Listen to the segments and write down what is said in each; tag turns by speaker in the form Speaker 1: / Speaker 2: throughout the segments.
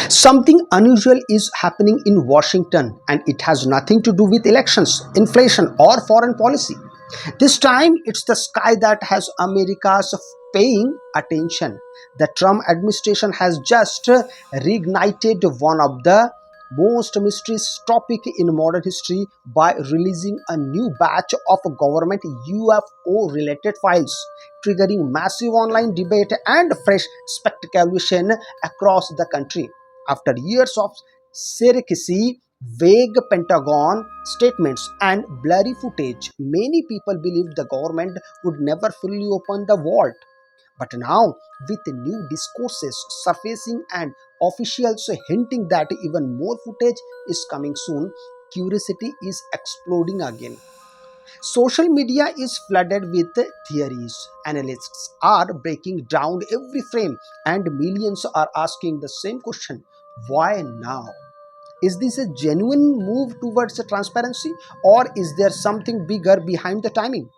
Speaker 1: Something unusual is happening in Washington, and it has nothing to do with elections, inflation, or foreign policy. This time, it's the sky that has America's paying attention. The Trump administration has just reignited one of the most mysterious topic in modern history by releasing a new batch of government UFO related files, triggering massive online debate and fresh speculation across the country. After years of secrecy, vague Pentagon statements, and blurry footage, many people believed the government would never fully open the vault. But now, with new discourses surfacing and officials hinting that even more footage is coming soon, curiosity is exploding again. Social media is flooded with theories. Analysts are breaking down every frame, and millions are asking the same question: why now? Is this a genuine move towards transparency, or is there something bigger behind the timing?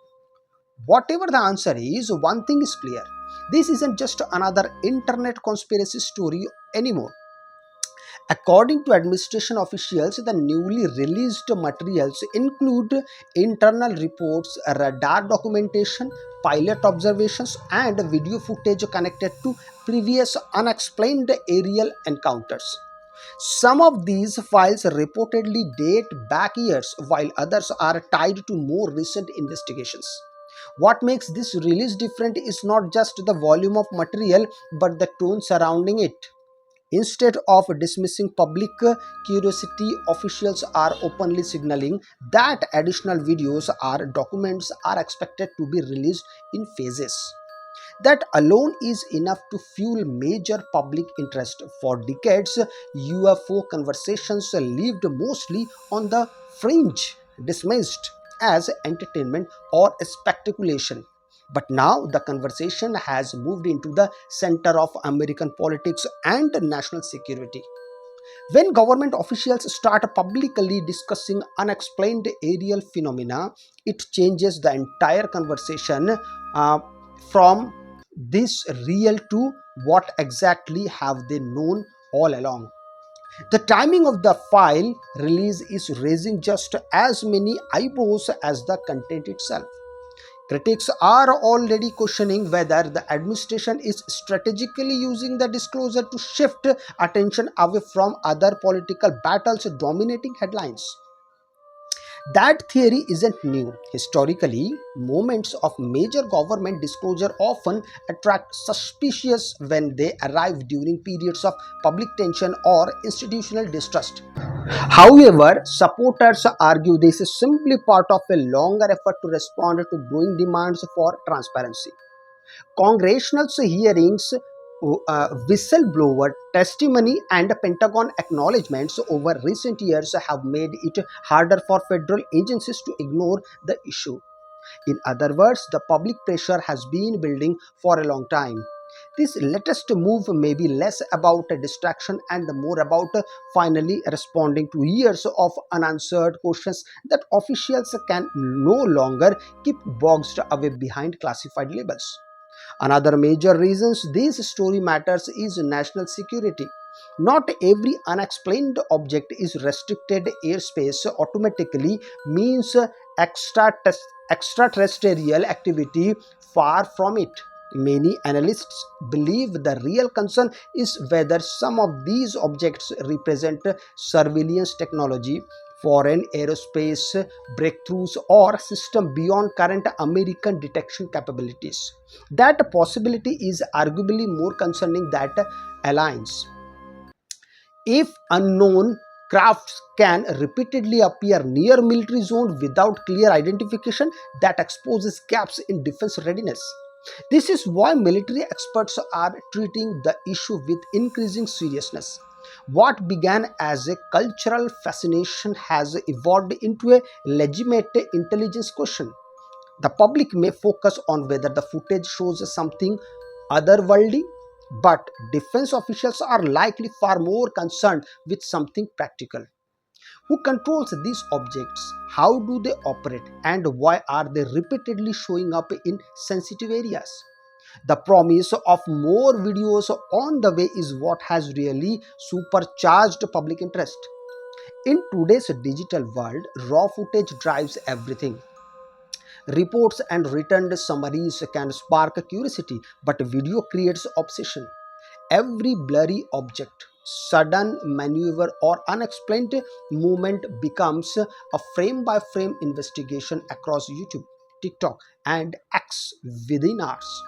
Speaker 1: Whatever the answer is, one thing is clear: this isn't just another internet conspiracy story anymore. According to administration officials, the newly released materials include internal reports, radar documentation, pilot observations, and video footage connected to previous unexplained aerial encounters. Some of these files reportedly date back years, while others are tied to more recent investigations. What makes this release different is not just the volume of material, but the tone surrounding it. Instead of dismissing public curiosity, officials are openly signaling that additional videos or documents are expected to be released in phases. That alone is enough to fuel major public interest. For decades, UFO conversations lived mostly on the fringe, dismissed as entertainment or speculation. But now the conversation has moved into the center of American politics and national security. When government officials start publicly discussing unexplained aerial phenomena, it changes the entire conversation uh, from this real to what exactly have they known all along. The timing of the file release is raising just as many eyebrows as the content itself. Critics are already questioning whether the administration is strategically using the disclosure to shift attention away from other political battles dominating headlines. That theory isn't new. Historically, moments of major government disclosure often attract suspicion when they arrive during periods of public tension or institutional distrust. However, supporters argue this is simply part of a longer effort to respond to growing demands for transparency. Congressional hearings, whistleblower testimony, and Pentagon acknowledgements over recent years have made it harder for federal agencies to ignore the issue. In other words, the public pressure has been building for a long time. This latest move may be less about a distraction and more about finally responding to years of unanswered questions that officials can no longer keep boxed away behind classified labels. Another major reason this story matters is national security. Not every unexplained object is restricted airspace automatically means extraterrestrial activity. Far from it. Many analysts believe the real concern is whether some of these objects represent surveillance technology, foreign aerospace breakthroughs, or system beyond current American detection capabilities. That possibility is arguably more concerning than alliance. If unknown crafts can repeatedly appear near military zones without clear identification, that exposes gaps in defense readiness. This is why military experts are treating the issue with increasing seriousness. What began as a cultural fascination has evolved into a legitimate intelligence question. The public may focus on whether the footage shows something otherworldly, but defense officials are likely far more concerned with something practical. Who controls these objects? How do they operate? And why are they repeatedly showing up in sensitive areas? The promise of more videos on the way is what has really supercharged public interest. In today's digital world, raw footage drives everything. Reports and written summaries can spark curiosity, but video creates obsession. Every blurry object, sudden maneuver, or unexplained movement becomes a frame by frame investigation across YouTube, TikTok, and X within hours.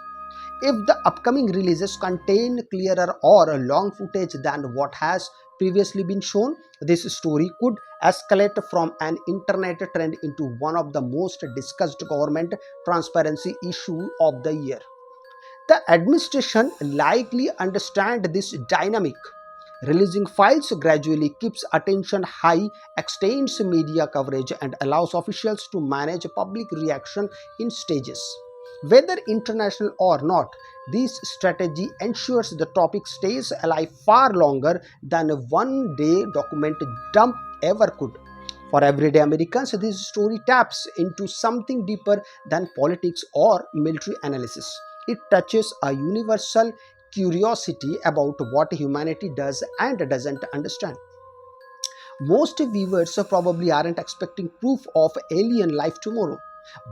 Speaker 1: If the upcoming releases contain clearer or long footage than what has previously been shown, this story could escalate from an internet trend into one of the most discussed government transparency issue of the year. The administration likely understand this dynamic. Releasing files gradually keeps attention high, extends media coverage, and allows officials to manage public reaction in stages. Whether international or not, this strategy ensures the topic stays alive far longer than a one day document dump ever could. For everyday Americans, this story taps into something deeper than politics or military analysis. It touches a universal curiosity about what humanity does and doesn't understand. Most viewers probably aren't expecting proof of alien life tomorrow.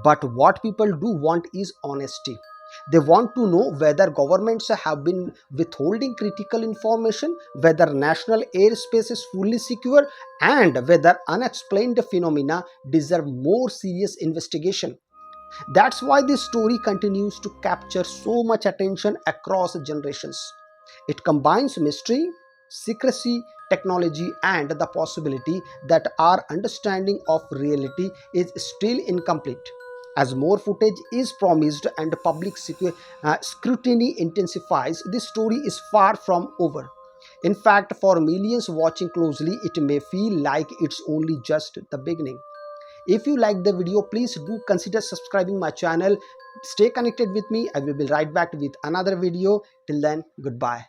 Speaker 1: But what people do want is honesty. They want to know whether governments have been withholding critical information, whether national airspace is fully secure, and whether unexplained phenomena deserve more serious investigation. That's why this story continues to capture so much attention across generations. It combines mystery, secrecy, technology, and the possibility that our understanding of reality is still incomplete. As more footage is promised and public scrutiny intensifies, this story is far from over. In fact, for millions watching closely, it may feel like it's only just the beginning. If you like the video, please do consider subscribing my channel. Stay connected with me. I will be right back with another video. Till then, goodbye.